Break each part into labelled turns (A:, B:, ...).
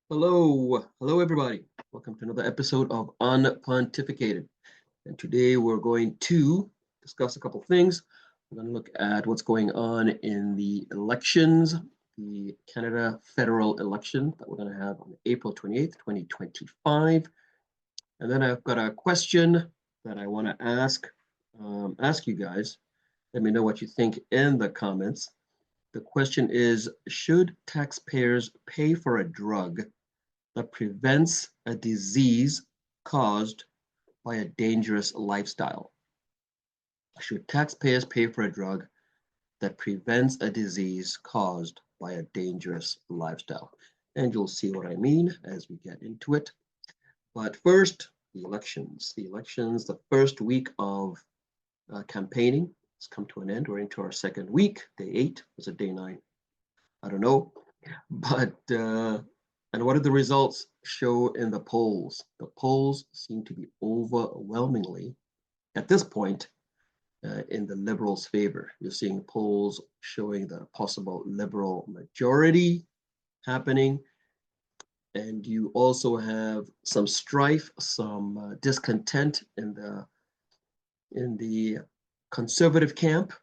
A: Hello everybody. Welcome to another episode of UnPontificated. And today we're going to discuss a couple of things. We're going to look at what's going on in the elections, the Canada federal election that we're going to have on April 28th, 2025. And then I've got a question that I want to ask you guys. Let me know what you think in the comments. The question is, should taxpayers pay for a drug that prevents a disease caused by a dangerous lifestyle? Should taxpayers pay for a drug that prevents a disease caused by a dangerous lifestyle? And you'll see what I mean as we get into it. But first, the elections. The first week of campaigning has come to an end. We're into our second week. Day 8. Was it day 9? I don't know. But and what did the results show in the polls? The polls seem to be overwhelmingly, at this point, in the Liberals' favor. You're seeing polls showing the possible Liberal majority happening. And you also have some strife, some discontent in the Conservative camp.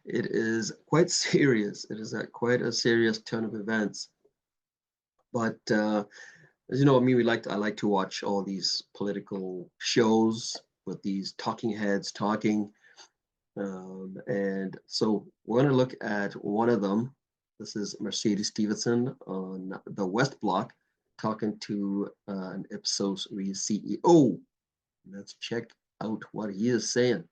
A: It is quite serious. It is quite a serious turn of events. But as you know, I like to watch all these political shows with these talking heads talking. And so we're going to look at one of them. This is Mercedes Stephenson on the West Block talking to an Ipsos Reid CEO. Let's check out what he is saying.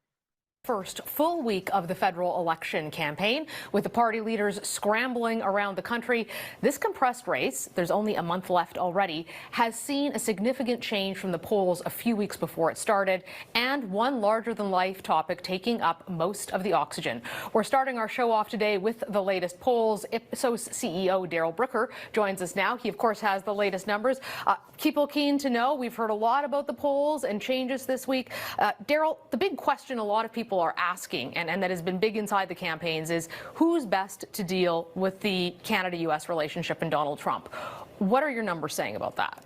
B: First full week of the federal election campaign, with the party leaders scrambling around the country. This compressed race, there's only a month left already, has seen a significant change from the polls a few weeks before it started, and one larger-than-life topic taking up most of the oxygen. We're starting our show off today with the latest polls. Ipsos CEO Darrell Brooker joins us now. He, of course, has the latest numbers. People keen to know, we've heard a lot about the polls and changes this week. Darrell, the big question a lot of people are asking, and that has been big inside the campaigns, is who's best to deal with the Canada-U.S. relationship and Donald Trump. What are your numbers saying about that?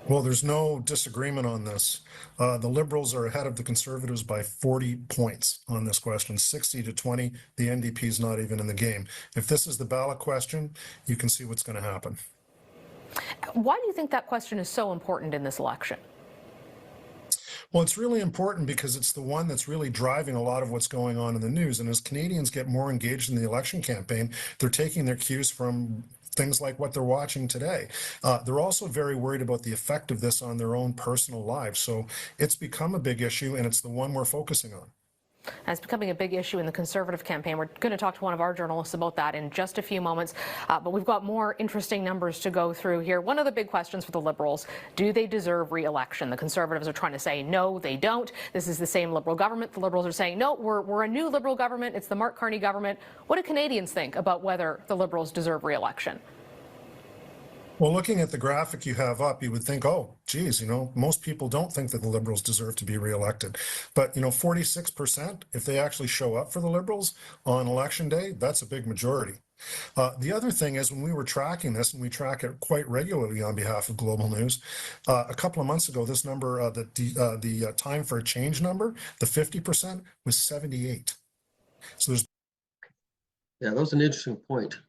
C: Well, there's no disagreement on this. The Liberals are ahead of the Conservatives by 40 points on this question, 60 to 20. The NDP is not even in the game. If this is the ballot question, you can see what's going to happen.
B: Why do you think that question is so important in this election?
C: Well, it's really important because it's the one that's really driving a lot of what's going on in the news. And as Canadians get more engaged in the election campaign, they're taking their cues from things like what they're watching today. They're also very worried about the effect of this on their own personal lives. So it's become a big issue, and it's the one we're focusing on.
B: And it's becoming a big issue in the Conservative campaign. We're going to talk to one of our journalists about that in just a few moments. But we've got more interesting numbers to go through here. One of the big questions for the Liberals, do they deserve re-election? The Conservatives are trying to say, no, they don't. This is the same Liberal government. The Liberals are saying, no, we're a new Liberal government. It's the Mark Carney government. What do Canadians think about whether the Liberals deserve re-election?
C: Well, looking at the graphic you have up, you would think, oh, geez, most people don't think that the Liberals deserve to be reelected. But, 46%, if they actually show up for the Liberals on election day, that's a big majority. The other thing is, when we were tracking this, and we track it quite regularly on behalf of Global News, a couple of months ago, this number, the time for a change number, the 50%, was 78. So there's...
A: Yeah, that was an interesting point.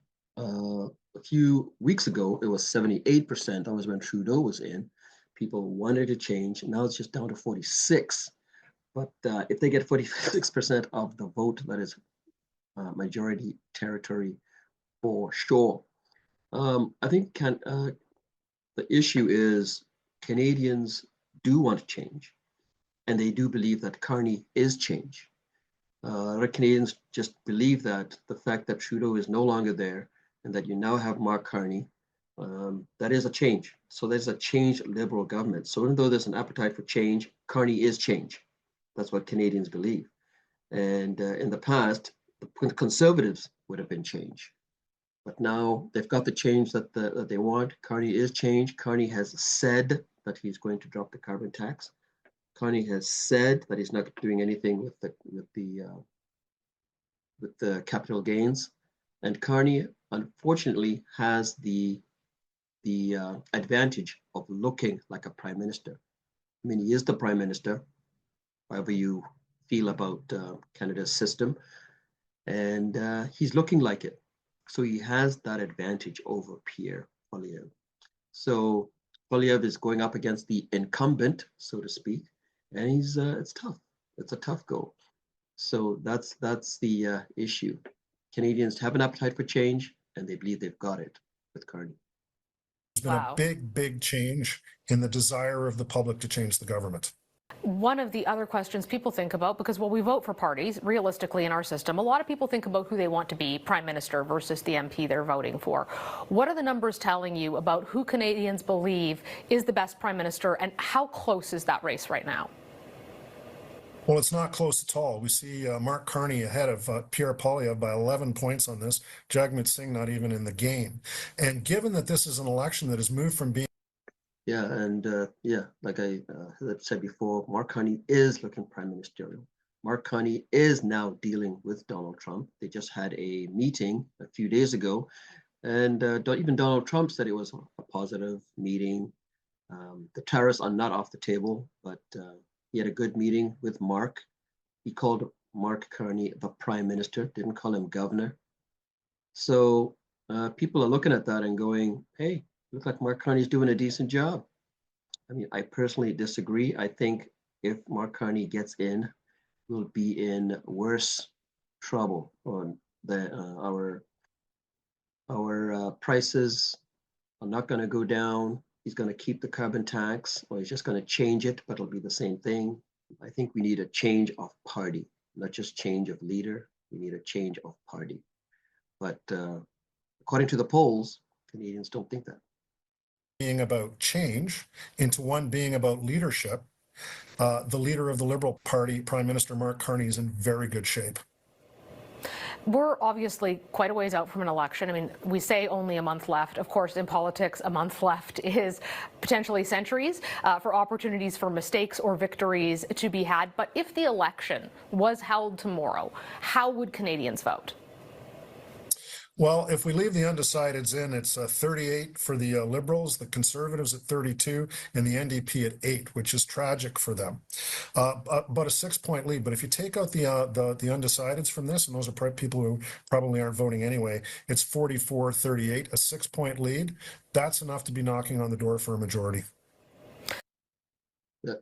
A: A few weeks ago, it was 78%. That was when Trudeau was in. People wanted to change. Now it's just down to 46. But if they get 46% of the vote, that is majority territory for sure. I think the issue is Canadians do want to change, and they do believe that Carney is change. Other Canadians just believe that the fact that Trudeau is no longer there and that you now have Mark Carney, that is a change. So there's a changed Liberal government. So even though there's an appetite for change, Carney is change. That's what Canadians believe. And in the past, the Conservatives would have been change. But now they've got the change that they want. Carney is change. Carney has said that he's going to drop the carbon tax. Carney has said that he's not doing anything with the capital gains. And Carney, unfortunately, has the the advantage of looking like a prime minister. I mean, he is the prime minister, however you feel about Canada's system, and he's looking like it. So he has that advantage over Pierre Poilievre. So Poilievre is going up against the incumbent, so to speak, and it's tough. It's a tough go. So that's the issue. Canadians have an appetite for change, and they believe they've got it with Carney.
C: There's been a big change in the desire of the public to change the government.
B: One of the other questions people think about, because when we vote for parties, realistically in our system, a lot of people think about who they want to be prime minister versus the MP they're voting for. What are the numbers telling you about who Canadians believe is the best prime minister, and how close is that race right now?
C: Well, it's not close at all. We see Mark Carney ahead of Pierre Poilievre by 11 points on this. Jagmeet Singh not even in the game. And given that this is an election that has moved from being...
A: Yeah, and like I said before, Mark Carney is looking prime ministerial. Mark Carney is now dealing with Donald Trump. They just had a meeting a few days ago, and even Donald Trump said it was a positive meeting. The tariffs are not off the table, but he had a good meeting with Mark. He called Mark Carney the prime minister, didn't call him governor. So people are looking at that and going, hey, looks like Mark Carney's doing a decent job. I mean, I personally disagree. I think if Mark Carney gets in, we'll be in worse trouble. On our prices are not going to go down. He's going to keep the carbon tax, or he's just going to change it, but it'll be the same thing. I think we need a change of party, not just change of leader. We need a change of party. But according to the polls, Canadians don't think that.
C: Being about change into one being about leadership, the leader of the Liberal Party, Prime Minister Mark Carney, is in very good shape.
B: We're obviously quite a ways out from an election. I mean, we say only a month left. Of course, in politics, a month left is potentially centuries for opportunities for mistakes or victories to be had. But if the election was held tomorrow, how would Canadians vote?
C: Well, if we leave the undecideds in, it's 38 for the Liberals, the Conservatives at 32, and the NDP at 8, which is tragic for them. But a 6-point lead. But if you take out the undecideds from this, and those are people who probably aren't voting anyway, it's 44-38, a 6-point lead. That's enough to be knocking on the door for a majority.
A: The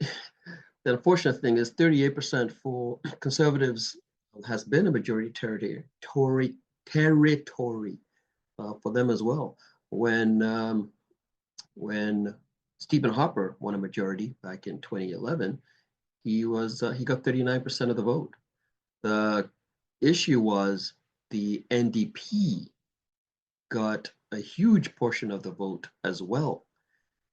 A: unfortunate thing is 38% for Conservatives has been a majority territory for them as well. When Stephen Harper won a majority back in 2011, he got 39% of the vote. The issue was the NDP got a huge portion of the vote as well.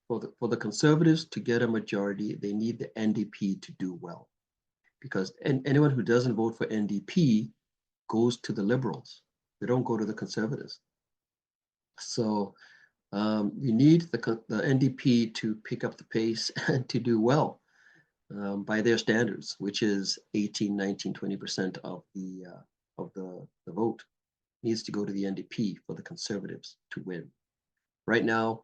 A: For the Conservatives to get a majority, they need the NDP to do well, because anyone who doesn't vote for NDP goes to the Liberals. They don't go to the Conservatives. So you need the NDP to pick up the pace and to do well by their standards, which is 18, 19, 20% of the vote needs to go to the NDP for the Conservatives to win. Right now,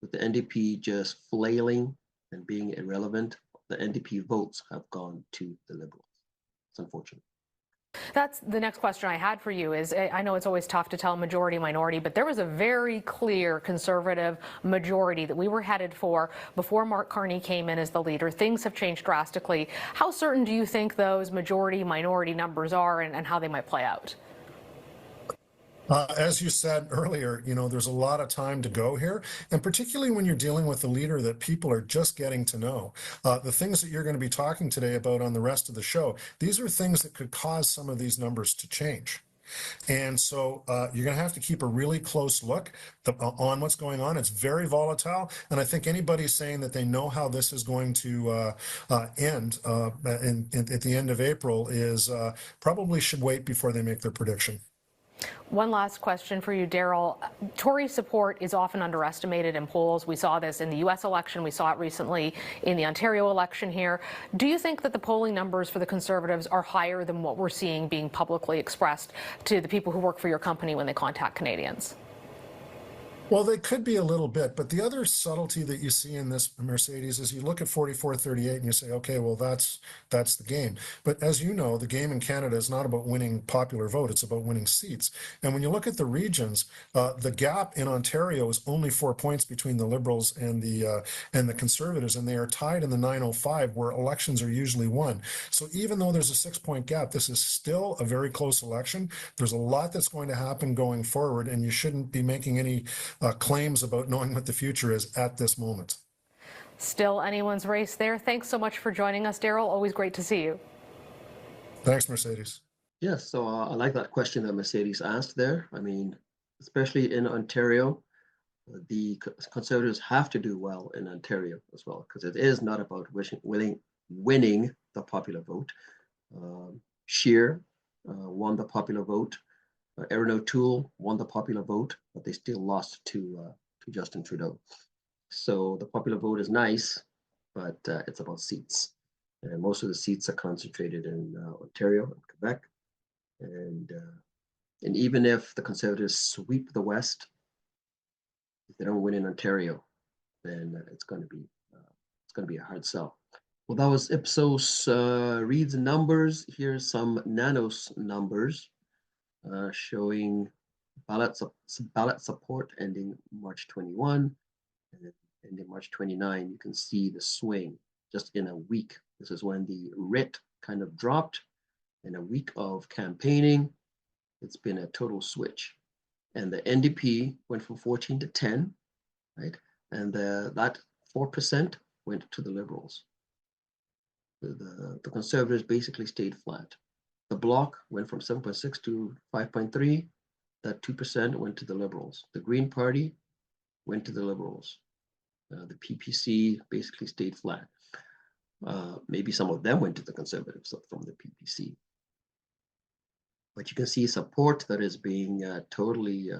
A: with the NDP just flailing and being irrelevant, the NDP votes have gone to the Liberals. It's unfortunate.
B: That's the next question I had for you. Is I know it's always tough to tell majority minority, but there was a very clear Conservative majority that we were headed for before Mark Carney came in as the leader. Things have changed drastically. How certain do you think those majority minority numbers are, and how they might play out?
C: As you said earlier, there's a lot of time to go here, and particularly when you're dealing with a leader that people are just getting to know. The things that you're going to be talking today about on the rest of the show, these are things that could cause some of these numbers to change. And so you're going to have to keep a really close look on what's going on. It's very volatile, and I think anybody saying that they know how this is going to end at the end of April is probably should wait before they make their prediction.
B: One last question for you, Daryl. Tory support is often underestimated in polls. We saw this in the U.S. election. We saw it recently in the Ontario election here. Do you think that the polling numbers for the Conservatives are higher than what we're seeing being publicly expressed to the people who work for your company when they contact Canadians?
C: Well, they could be a little bit, but the other subtlety that you see in this, Mercedes, is you look at 44-38 and you say, okay, well, that's the game. But as you know, the game in Canada is not about winning popular vote, it's about winning seats. And when you look at the regions, the gap in Ontario is only 4 points between the Liberals and the Conservatives, and they are tied in the 905, where elections are usually won. So even though there's a 6-point gap, this is still a very close election. There's a lot that's going to happen going forward, and you shouldn't be making any claims about knowing what the future is at this moment.
B: Still anyone's race there. Thanks so much for joining us, Daryl. Always great to see you.
C: Thanks, Mercedes.
A: Yes, so I like that question that Mercedes asked there. I mean, especially in Ontario, the Conservatives have to do well in Ontario as well, because it is not about winning the popular vote. Scheer won the popular vote. Erin O'Toole won the popular vote, but they still lost to Justin Trudeau. So the popular vote is nice, but it's about seats. And most of the seats are concentrated in Ontario and Quebec. And even if the Conservatives sweep the West, if they don't win in Ontario, then it's going to be a hard sell. Well, that was Ipsos Reid's numbers. Here's some Nanos numbers. Showing ballot support ending March 21 and ending March 29. You can see the swing just in a week. This is when the writ kind of dropped. In a week of campaigning, it's been a total switch. And the NDP went from 14 to 10, right? And that 4% went to the Liberals. The Conservatives basically stayed flat. The Bloc went from 7.6 to 5.3. That 2% went to the Liberals. The Green Party went to the Liberals. The PPC basically stayed flat. Maybe some of them went to the Conservatives from the PPC. But you can see support that is being totally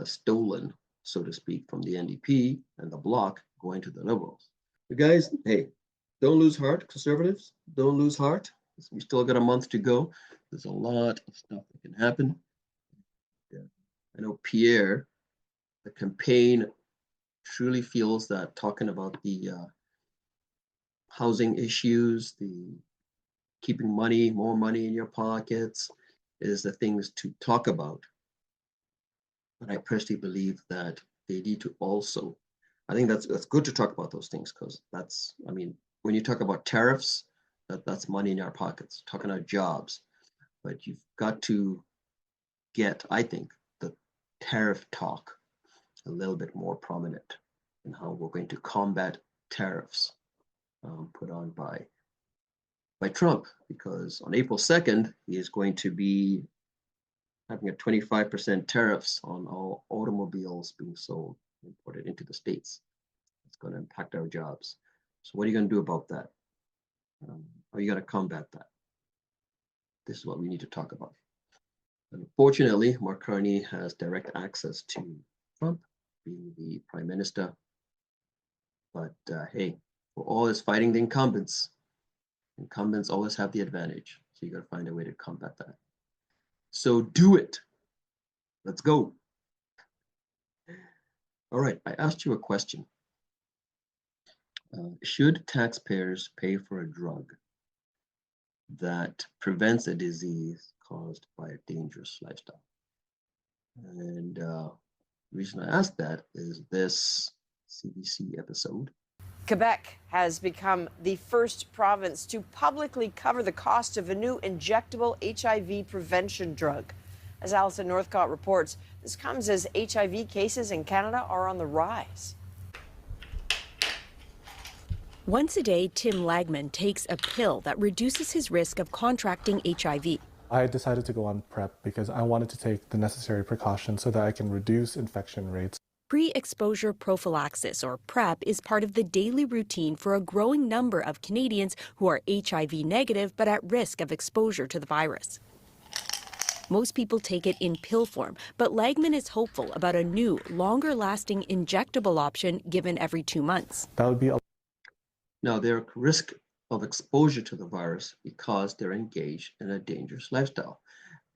A: stolen, so to speak, from the NDP and the Bloc going to the Liberals. You guys, hey, don't lose heart, Conservatives. Don't lose heart. We still got a month to go. There's a lot of stuff that can happen. Yeah. I know Pierre, the campaign truly feels that talking about the housing issues, the keeping more money in your pockets is the things to talk about. But I personally believe that they need to also, I think that's good to talk about those things, because that's, I mean, when you talk about tariffs, that's money in our pockets, talking about jobs. But you've got to get, I think, the tariff talk a little bit more prominent in how we're going to combat tariffs put on by Trump, because on April 2nd, he is going to be having a 25% tariffs on all automobiles being sold, imported into the States. It's going to impact our jobs. So what are you going to do about that? Are you going to combat that? This is what we need to talk about. Unfortunately, Mark Carney has direct access to Trump being the prime minister. But hey, for all is fighting the incumbents, incumbents always have the advantage. So you got to find a way to combat that. So do it. Let's go. All right, I asked you a question. Should taxpayers pay for a drug that prevents a disease caused by a dangerous lifestyle? And the reason I asked that is this CBC episode.
D: Quebec has become the first province to publicly cover the cost of a new injectable HIV prevention drug. As Alison Northcott reports, this comes as HIV cases in Canada are on the rise.
E: Once a day, Tim Lagman takes a pill that reduces his risk of contracting HIV.
F: I decided to go on PrEP because I wanted to take the necessary precautions so that I can reduce infection rates.
E: Pre-exposure prophylaxis, or PrEP, is part of the daily routine for a growing number of Canadians who are HIV negative but at risk of exposure to the virus. Most people take it in pill form, but Lagman is hopeful about a new, longer-lasting injectable option given every 2 months.
F: That would be a
A: Now, they're at risk of exposure to the virus because they're engaged in a dangerous lifestyle.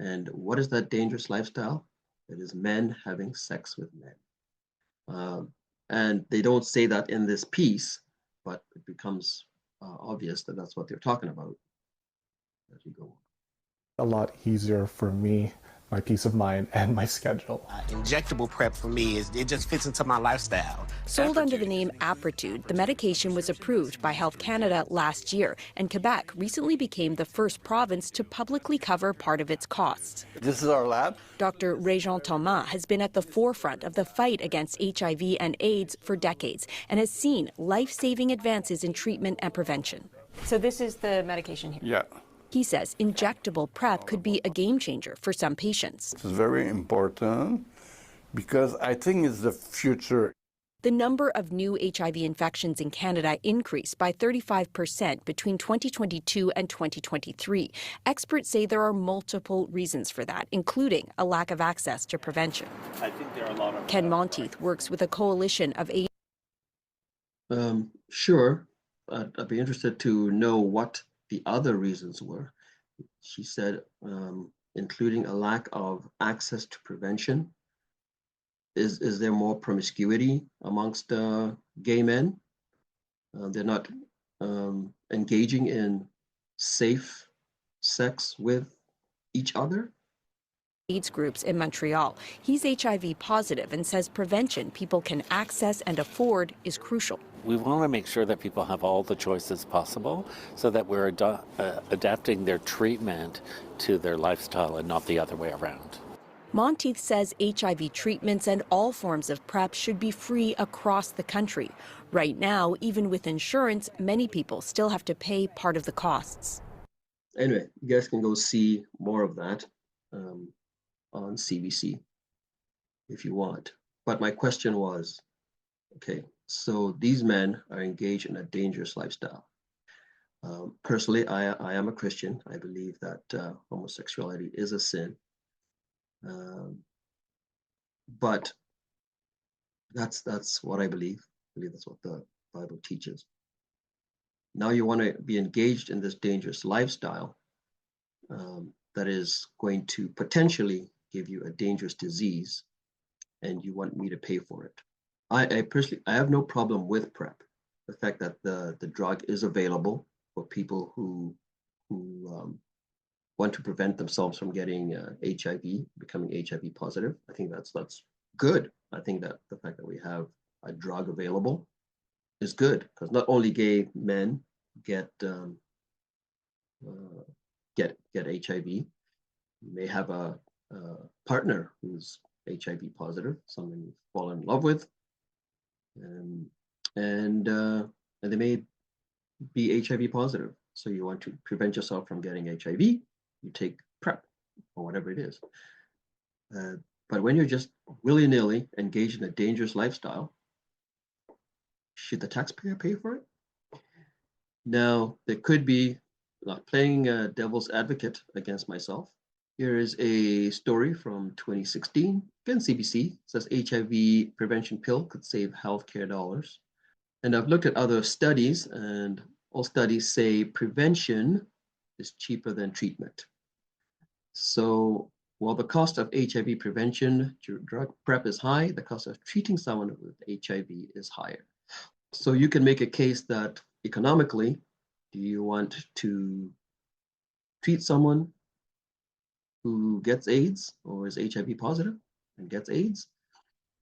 A: And what is that dangerous lifestyle? It is men having sex with men. And they don't say that in this piece, but it becomes obvious that that's what they're talking about as you go.
F: A lot easier for me, my peace of mind, and my schedule.
G: Injectable PrEP for me it just fits into my lifestyle.
E: Sold under the name Apretude, the medication was approved by Health Canada last year, and Quebec recently became the first province to publicly cover part of its costs.
H: This is our lab.
E: Dr. Régent Thomas has been at the forefront of the fight against HIV and AIDS for decades and has seen life-saving advances in treatment and prevention.
I: So this is the medication here?
H: Yeah.
E: He says injectable PrEP could be a game changer for some patients.
H: It's very important because I think it's the future.
E: The number of new HIV infections in Canada increased by 35% between 2022 and 2023. Experts say there are multiple reasons for that, including a lack of access to prevention.
J: I think there are a lot of...
E: Ken Monteith works with a coalition of
A: Sure. I'd be interested to know what the other reasons were. She said, including a lack of access to prevention. Is there more promiscuity amongst gay men? They're not engaging in safe sex with each other?
E: AIDS groups in Montreal. He's HIV positive and says prevention people can access and afford is crucial.
J: We want to make sure that people have all the choices possible so that we're adapting their treatment to their lifestyle and not the other way around.
E: Monteith says HIV treatments and all forms of PrEP should be free across the country. Right now, even with insurance, many people still have to pay part of the costs.
A: Anyway, you guys can go see more of that on CBC if you want. But my question was, okay, so these men are engaged in a dangerous lifestyle. Personally, I am a Christian. I believe that homosexuality is a sin. But that's what I believe. I believe that's what the Bible teaches. Now you want to be engaged in this dangerous lifestyle that is going to potentially give you a dangerous disease, and you want me to pay for it. I personally, I have no problem with PrEP. The fact that the drug is available for people who want to prevent themselves from getting HIV, becoming HIV positive. I think that's good. I think that the fact that we have a drug available is good, because not only gay men get HIV, you may have a partner who's HIV positive, someone you fall in love with, and they may be HIV positive. So you want to prevent yourself from getting HIV, you take PrEP or whatever it is. But when you're just willy-nilly engaged in a dangerous lifestyle, should the taxpayer pay for it? Now, there could be, playing devil's advocate against myself. Here is a story from 2016. Again, CBC says HIV prevention pill could save healthcare dollars. And I've looked at other studies, and all studies say prevention is cheaper than treatment. So while the cost of HIV prevention drug PrEP is high, the cost of treating someone with HIV is higher. So you can make a case that economically, do you want to treat someone who gets AIDS or is HIV positive and gets AIDS?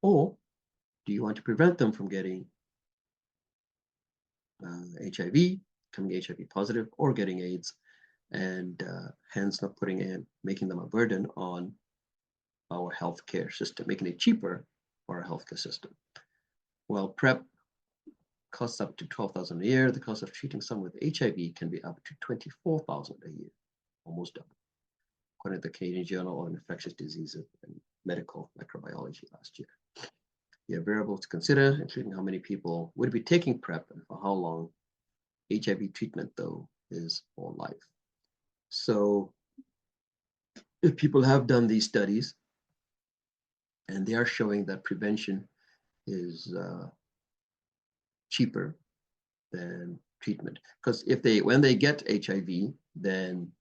A: Or do you want to prevent them from getting HIV, becoming HIV positive, or getting AIDS, and hence not making them a burden on our healthcare system, making it cheaper for our healthcare system? Well, PrEP costs up to $12,000 a year. The cost of treating someone with HIV can be up to $24,000 a year, almost double, according to the Canadian Journal of Infectious Diseases and Medical Microbiology last year. You have variables to consider, including how many people would be taking PrEP and for how long. HIV treatment, though, is for life. So if people have done these studies, and they are showing that prevention is cheaper than treatment, because when they get HIV, then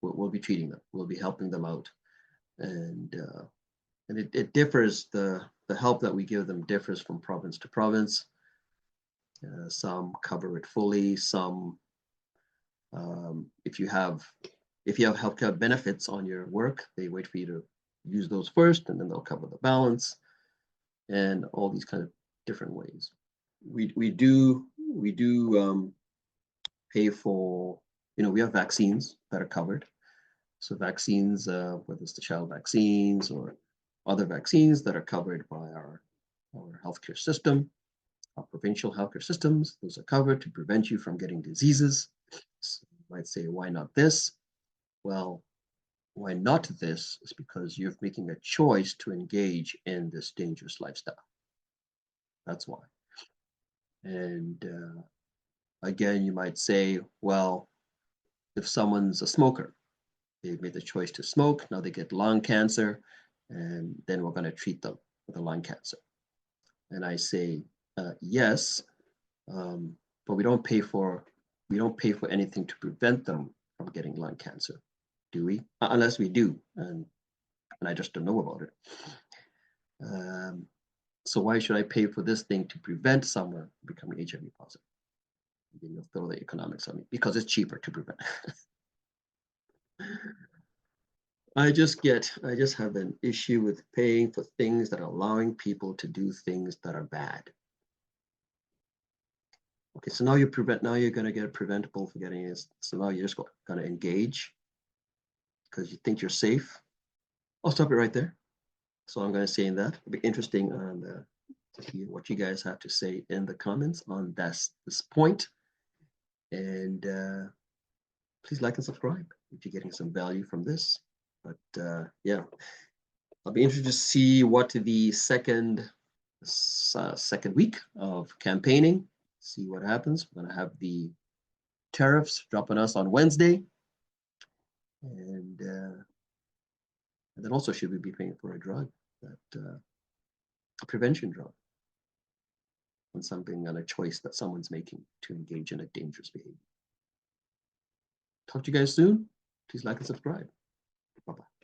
A: we'll be treating them, we'll be helping them out, and and it differs, the help that we give them differs from province to province. Some cover it fully, some, if you have healthcare benefits on your work, they wait for you to use those first, and then they'll cover the balance, and all these kind of different ways. We do pay for, we have vaccines that are covered. So vaccines, whether it's the child vaccines or other vaccines that are covered by our healthcare system, our provincial healthcare systems, those are covered to prevent you from getting diseases. So you might say, why not this? Well, why not this is because you're making a choice to engage in this dangerous lifestyle. That's why. And again, you might say, well, if someone's a smoker, they've made the choice to smoke, now they get lung cancer, and then we're going to treat them with a lung cancer. And I say, yes, but we don't pay for anything to prevent them from getting lung cancer, do we? Unless we do, and I just don't know about it. So why should I pay for this thing to prevent someone becoming HIV positive? You'll throw the economics on me because it's cheaper to prevent. I just have an issue with paying for things that are allowing people to do things that are bad. Okay, so now you're going to get preventable for getting it. So now you're just going to engage because you think you're safe. I'll stop it right there. So I'm going to say that. It'll be interesting to hear what you guys have to say in the comments on this point. And please like and subscribe if you're getting some value from this. But yeah, I'll be interested to see what the second week of campaigning, see what happens. We're going to have the tariffs dropping us on Wednesday. And then also, should we be paying for a drug, a prevention drug, on a choice that someone's making to engage in a dangerous behavior. Talk to you guys soon. Please like and subscribe. Bye-bye.